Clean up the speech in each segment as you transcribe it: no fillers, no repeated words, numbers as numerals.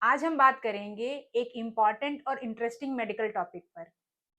आज हम बात करेंगे एक इम्पॉर्टेंट और इंटरेस्टिंग मेडिकल टॉपिक पर।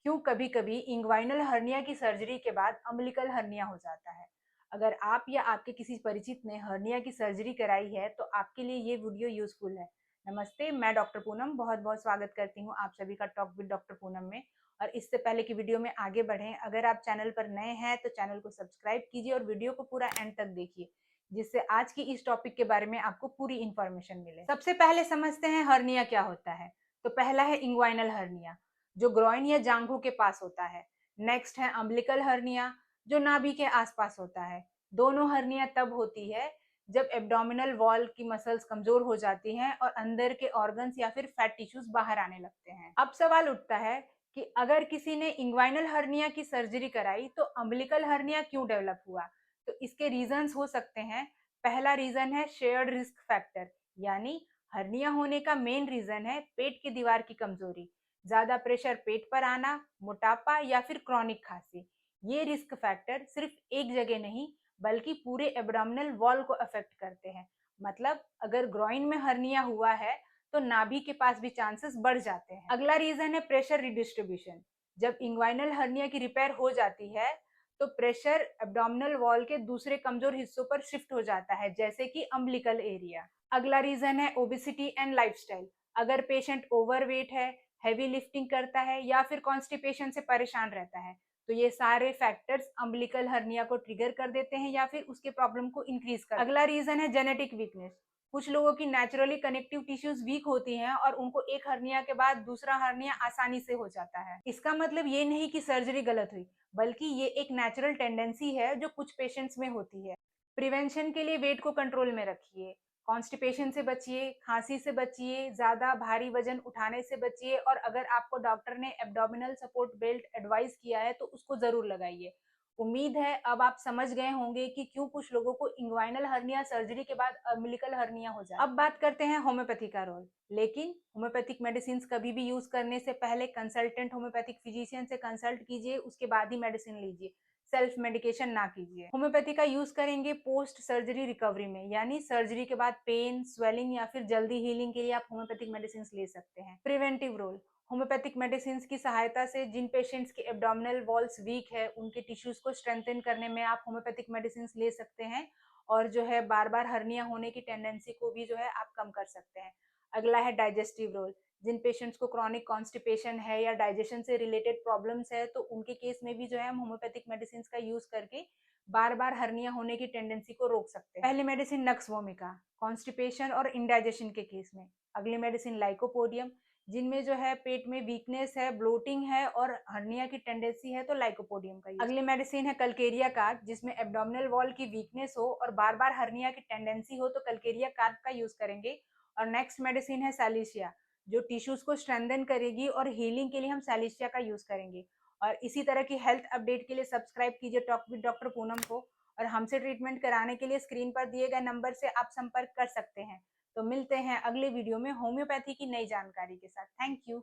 क्यों कभी कभी इंग्वाइनल हर्निया की सर्जरी के बाद अम्बिलिकल हर्निया हो जाता है। अगर आप या आपके किसी परिचित ने हर्निया की सर्जरी कराई है तो आपके लिए ये वीडियो यूजफुल है। नमस्ते, मैं डॉक्टर पूनम बहुत बहुत स्वागत करती हूँ आप सभी का टॉक विद डॉक्टर पूनम में। और इससे पहले कि वीडियो में आगे बढ़ें, अगर आप चैनल पर नए हैं तो चैनल को सब्सक्राइब कीजिए और वीडियो को पूरा एंड तक देखिए, जिससे आज की इस टॉपिक के बारे में आपको पूरी इंफॉर्मेशन मिले। सबसे पहले समझते हैं हर्निया क्या होता है। तो पहला है इंग्वाइनल हर्निया, जो ग्रॉइन या जांघों के पास होता है। नेक्स्ट है अम्बिलिकल हर्निया, जो नाभि के आसपास होता है। दोनों हर्निया तब होती है जब एब्डोमिनल वॉल की मसल्स कमजोर हो जाती हैं और अंदर के ऑर्गन्स या फिर फैट टिश्यूज बाहर आने लगते हैं। अब सवाल उठता है कि अगर किसी ने इंग्वाइनल हर्निया की सर्जरी कराई तो अम्बिलिकल हर्निया क्यों डेवलप हुआ। तो इसके रीजंस हो सकते हैं। पहला रीजन है शेयर्ड रिस्क फैक्टर, यानी हर्निया होने का मेन रीजन है पेट की दीवार की कमजोरी, ज्यादा प्रेशर पेट पर आना, मोटापा या फिर क्रॉनिक खांसी। ये रिस्क फैक्टर सिर्फ एक जगह नहीं बल्कि पूरे एब्डोमिनल वॉल को अफेक्ट करते हैं। मतलब अगर ग्रॉइन में हर्निया हुआ है तो नाभि के पास भी चांसेस बढ़ जाते हैं। अगला रीजन है प्रेशर रिडिस्ट्रीब्यूशन। जब इंग्वाइनल हर्निया की रिपेयर हो जाती है तो प्रेशर एब्डोमिनल वॉल के दूसरे कमजोर हिस्सों पर शिफ्ट हो जाता है, जैसे कि अम्बिलिकल एरिया। अगला रीजन है ओबेसिटी एंड लाइफस्टाइल। अगर पेशेंट ओवरवेट है, हैवी लिफ्टिंग करता है या फिर कॉन्स्टिपेशन से परेशान रहता है तो ये सारे फैक्टर्स अम्बिलिकल हर्निया को ट्रिगर कर देते हैं या फिर उसके प्रॉब्लम को इंक्रीज कर। अगला रीजन है जेनेटिक वीकनेस। कुछ लोगों की नेचुरली कनेक्टिव टिश्यूज वीक होती हैं और उनको एक हर्निया के बाद दूसरा हर्निया आसानी से हो जाता है। इसका मतलब ये नहीं कि सर्जरी गलत हुई, बल्कि ये एक नेचुरल टेंडेंसी है जो कुछ पेशेंट्स में होती है। प्रिवेंशन के लिए वेट को कंट्रोल में रखिए, कॉन्स्टिपेशन से बचिए, खांसी से बचिए, ज्यादा भारी वजन उठाने से बचिए और अगर आपको डॉक्टर ने एब्डोमिनल सपोर्ट बेल्ट एडवाइस किया है तो उसको जरूर लगाइए। उम्मीद है अब आप समझ गए होंगे कि क्यों कुछ लोगों को इंग्वाइनल हर्निया सर्जरी के बाद अम्बिलिकल हर्निया हो जाए। अब बात करते हैं होम्योपैथी का रोल। लेकिन होम्योपैथिक मेडिसिन कभी भी यूज करने से पहले कंसल्टेंट होम्योपैथिक फिजिशियन से कंसल्ट कीजिए, उसके बाद ही मेडिसिन लीजिए। सेल्फ मेडिकेशन ना कीजिए। होम्योपैथी का यूज करेंगे पोस्ट सर्जरी रिकवरी में, यानी सर्जरी के बाद पेन, स्वेलिंग या फिर जल्दी हीलिंग के लिए आप होम्योपैथिक मेडिसिन ले सकते हैं। Preventive role. होम्योपैथिक मेडिसिन की सहायता से जिन पेशेंट्स के एब्डोमिनल वॉल्स वीक है उनके टिश्यूज को स्ट्रेंथन करने में आप होम्योपैथिक मेडिसिन ले सकते हैं और जो है बार बार हर्निया होने की टेंडेंसी को भी जो है आप कम कर सकते हैं। अगला है डाइजेस्टिव रोल। जिन पेशेंट्स को क्रॉनिक कॉन्स्टिपेशन है या डाइजेशन से रिलेटेड प्रॉब्लम्स है तो उनके केस में भी जो है हम होम्योपैथिक मेडिसिन का यूज करके बार बार हर्निया होने की टेंडेंसी को रोक सकते हैं। पहली मेडिसिन नक्स वोमिका, कॉन्स्टिपेशन और इंडाइजेशन के केस में। अगली मेडिसिन लाइकोपोडियम, जिनमें जो है पेट में वीकनेस है, ब्लोटिंग है और हर्निया की टेंडेंसी है तो लाइकोपोडियम का यूज। अगली मेडिसिन है कल्केरिया कार्प, जिसमें एब्डोमिनल वॉल की वीकनेस हो और बार बार हर्निया की टेंडेंसी हो तो कल्केरिया कार्प का यूज करेंगे। और नेक्स्ट मेडिसिन है सैलिसिया, जो टिश्यूज को स्ट्रेंथन करेगी और हीलिंग के लिए हम सैलिसिया का यूज करेंगे। और इसी तरह की हेल्थ अपडेट के लिए सब्सक्राइब कीजिए टॉक विद डॉक्टर पूनम को। और हमसे ट्रीटमेंट कराने के लिए स्क्रीन पर दिए गए नंबर से आप संपर्क कर सकते हैं। तो मिलते हैं अगले वीडियो में होम्योपैथी की नई जानकारी के साथ। Thank you.